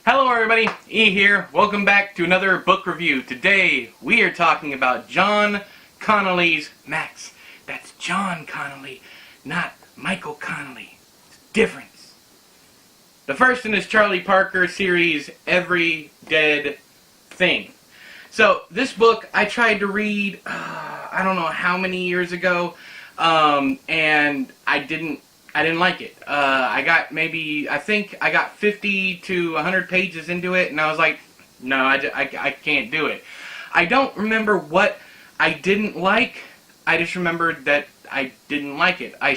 Hello everybody, E here. Welcome back to another book review. Today we are talking about John Connolly's Max. That's John Connolly, not Michael Connolly. It's a difference. The first in this Charlie Parker series, Every Dead Thing. So this book I tried to read, I don't know how many years ago, and I didn't like it. I think I got 50 to 100 pages into it, and I was like, no, I can't do it. I don't remember what I didn't like. I just remembered that I didn't like it. I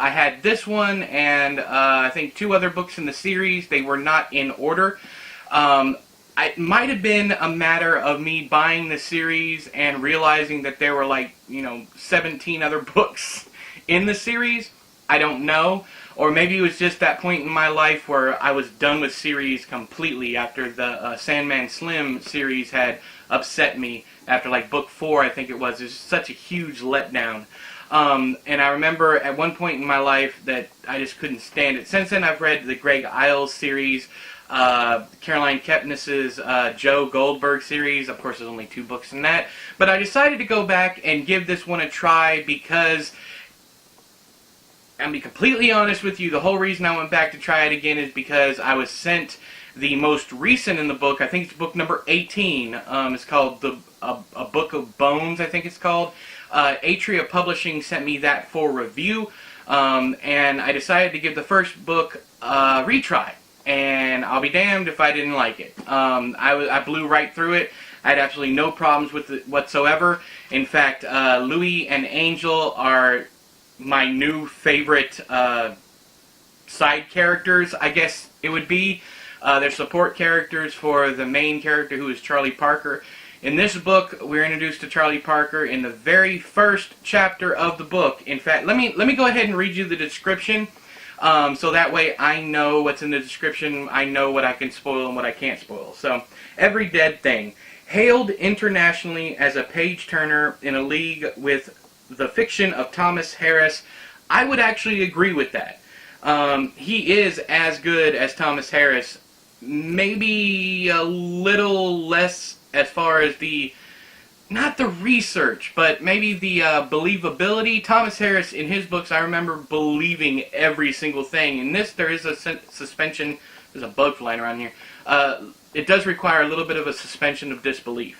had this one and I think two other books in the series. They were not in order. It might have been a matter of me buying the series and realizing that there were 17 other books in the series. I don't know. Or maybe it was just that point in my life where I was done with series completely after the Sandman Slim series had upset me after book 4, I think it was. It was such a huge letdown. And I remember at one point in my life that I just couldn't stand it. Since then I've read the Greg Iles series, Caroline Kepnes's Joe Goldberg series. Of course there's only 2 books in that. But I decided to go back and give this one a try because, I'll be completely honest with you, the whole reason I went back to try it again is because I was sent the most recent in the book. I think it's book number 18. It's called A Book of Bones, I think it's called. Atria Publishing sent me that for review, and I decided to give the first book a retry. And I'll be damned if I didn't like it. I blew right through it. I had absolutely no problems with it whatsoever. In fact, Louis and Angel are my new favorite side characters, I guess it would be. They're support characters for the main character, who is Charlie Parker. In this book, we're introduced to Charlie Parker in the very first chapter of the book. In fact, let me go ahead and read you the description, so that way I know what's in the description. I know what I can spoil and what I can't spoil. So, Every Dead Thing. Hailed internationally as a page-turner in a league with the fiction of Thomas Harris, I would actually agree with that. He is as good as Thomas Harris, maybe a little less as far as not the research, but maybe the believability. Thomas Harris, in his books, I remember believing every single thing. In this, there is a suspension. There's a bug flying around here. It does require a little bit of a suspension of disbelief.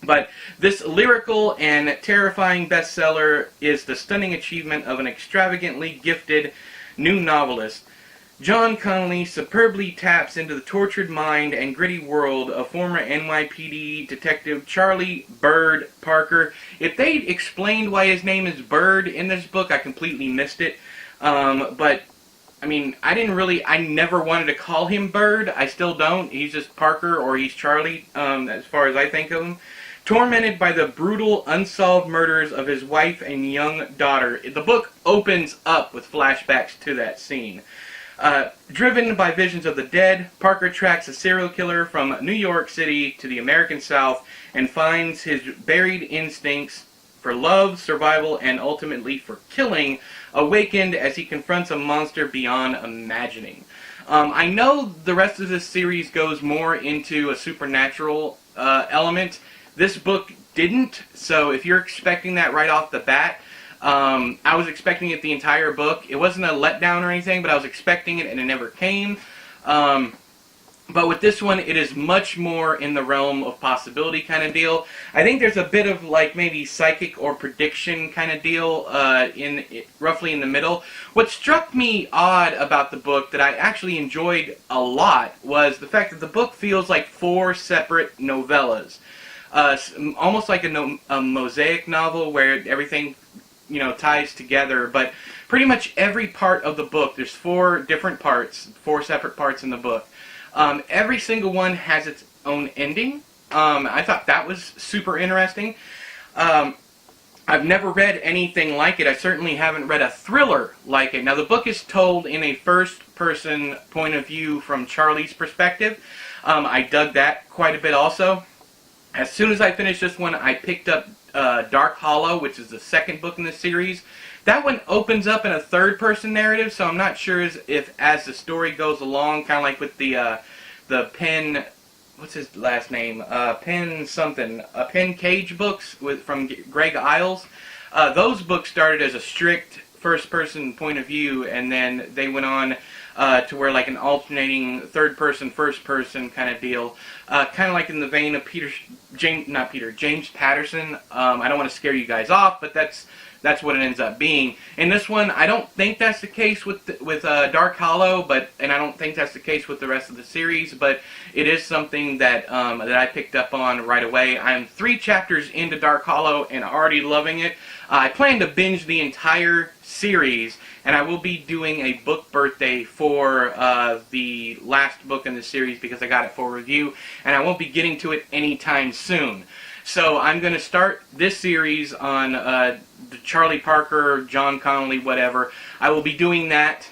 But this lyrical and terrifying bestseller is the stunning achievement of an extravagantly gifted new novelist. John Connolly superbly taps into the tortured mind and gritty world of former NYPD detective Charlie Bird Parker. If they'd explained why his name is Bird in this book, I completely missed it. But, I mean, I never wanted to call him Bird. I still don't. He's just Parker, or he's Charlie, as far as I think of him. Tormented by the brutal, unsolved murders of his wife and young daughter. The book opens up with flashbacks to that scene. Driven by visions of the dead, Parker tracks a serial killer from New York City to the American South and finds his buried instincts for love, survival, and ultimately for killing awakened as he confronts a monster beyond imagining. I know the rest of this series goes more into a supernatural element. This book didn't, so if you're expecting that right off the bat, I was expecting it the entire book. It wasn't a letdown or anything, but I was expecting it and it never came. But with this one, it is much more in the realm of possibility kind of deal. I think there's a bit of maybe psychic or prediction kind of deal roughly in the middle. What struck me odd about the book that I actually enjoyed a lot was the fact that the book feels like 4 separate novellas. Almost like a mosaic novel where everything ties together, but pretty much every part of the book, there's 4 different parts, 4 separate parts in the book. Every single one has its own ending. I thought that was super interesting. I've never read anything like it. I certainly haven't read a thriller like it. Now, the book is told in a first-person point of view from Charlie's perspective. I dug that quite a bit also. As soon as I finished this one, I picked up Dark Hollow, which is the second book in the series. That one opens up in a third-person narrative, so I'm not sure if as the story goes along, kind of like with the the Penn, what's his last name? Penn something. Penn Cage books from Greg Iles. Those books started as a strict first-person point of view, and then they went on to where like an alternating third-person, first-person kind of deal, kind of like in the vein of James Patterson. I don't want to scare you guys off, but that's what it ends up being. In this one, I don't think that's the case with Dark Hollow, and I don't think that's the case with the rest of the series, but it is something that that I picked up on right away. I'm 3 chapters into Dark Hollow and already loving it. I plan to binge the entire series, and I will be doing a book birthday for the last book in the series because I got it for review, and I won't be getting to it anytime soon. So I'm going to start this series on the Charlie Parker, John Connolly, whatever. I will be doing that.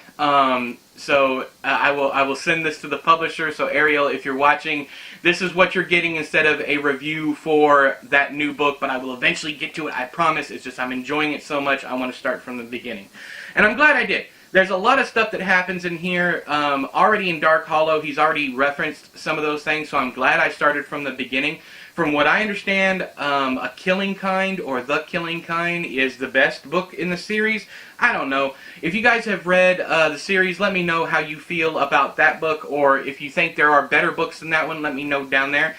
So I will send this to the publisher. So Ariel, if you're watching, this is what you're getting instead of a review for that new book. But I will eventually get to it. I promise. It's just I'm enjoying it so much. I want to start from the beginning, and I'm glad I did. There's a lot of stuff that happens in here. Already in Dark Hollow, he's already referenced some of those things. So I'm glad I started from the beginning. From what I understand, A Killing Kind or The Killing Kind is the best book in the series. I don't know. If you guys have read the series, let me know how you feel about that book, or if you think there are better books than that one, let me know down there.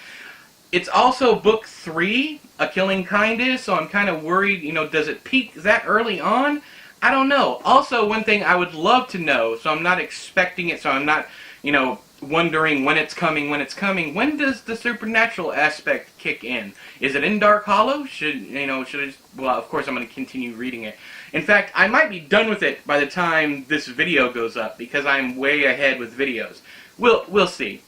It's also book 3, A Killing Kind is, so I'm kind of worried, does it peak that early on? I don't know. Also, one thing I would love to know, so I'm not expecting it, so I'm not, wondering when it's coming, when does the supernatural aspect kick in? Is it in Dark Hollow? Should I just, well, of course I'm going to continue reading it. In fact, I might be done with it by the time this video goes up, because I'm way ahead with videos. We'll see.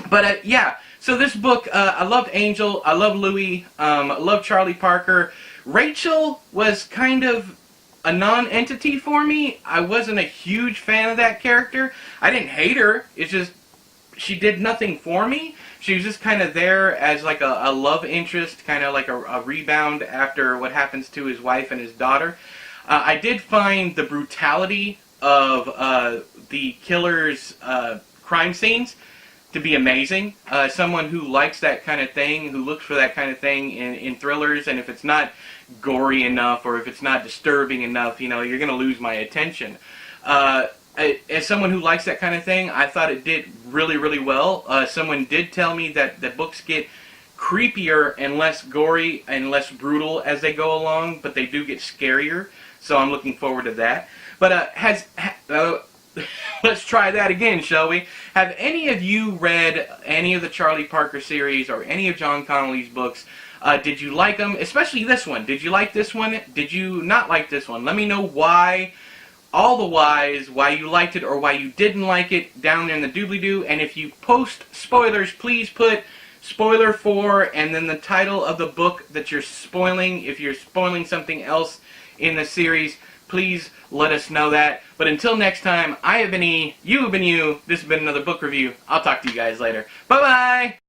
But, yeah, so this book, I loved Angel, I love Louis, I love Charlie Parker. Rachel was kind of a non-entity for me. I wasn't a huge fan of that character. I didn't hate her, it's just she did nothing for me. She was just kind of there as like a love interest, kind of like a rebound after what happens to his wife and his daughter. I did find the brutality of the killer's crime scenes to be amazing. Someone who likes that kind of thing, who looks for that kind of thing in thrillers, and if it's not gory enough or if it's not disturbing enough, you're going to lose my attention. As someone who likes that kind of thing, I thought it did really, really well. Someone did tell me that the books get creepier and less gory and less brutal as they go along, but they do get scarier, so I'm looking forward to that. But let's try that again, shall we? Have any of you read any of the Charlie Parker series or any of John Connolly's books? Did you like them? Especially this one. Did you like this one? Did you not like this one? Let me know why. All the whys, why you liked it or why you didn't like it down there in the doobly-doo. And if you post spoilers, please put spoiler 4 and then the title of the book that you're spoiling. If you're spoiling something else in the series, please let us know that. But until next time, I have been E, you have been you. This has been another book review. I'll talk to you guys later. Bye-bye!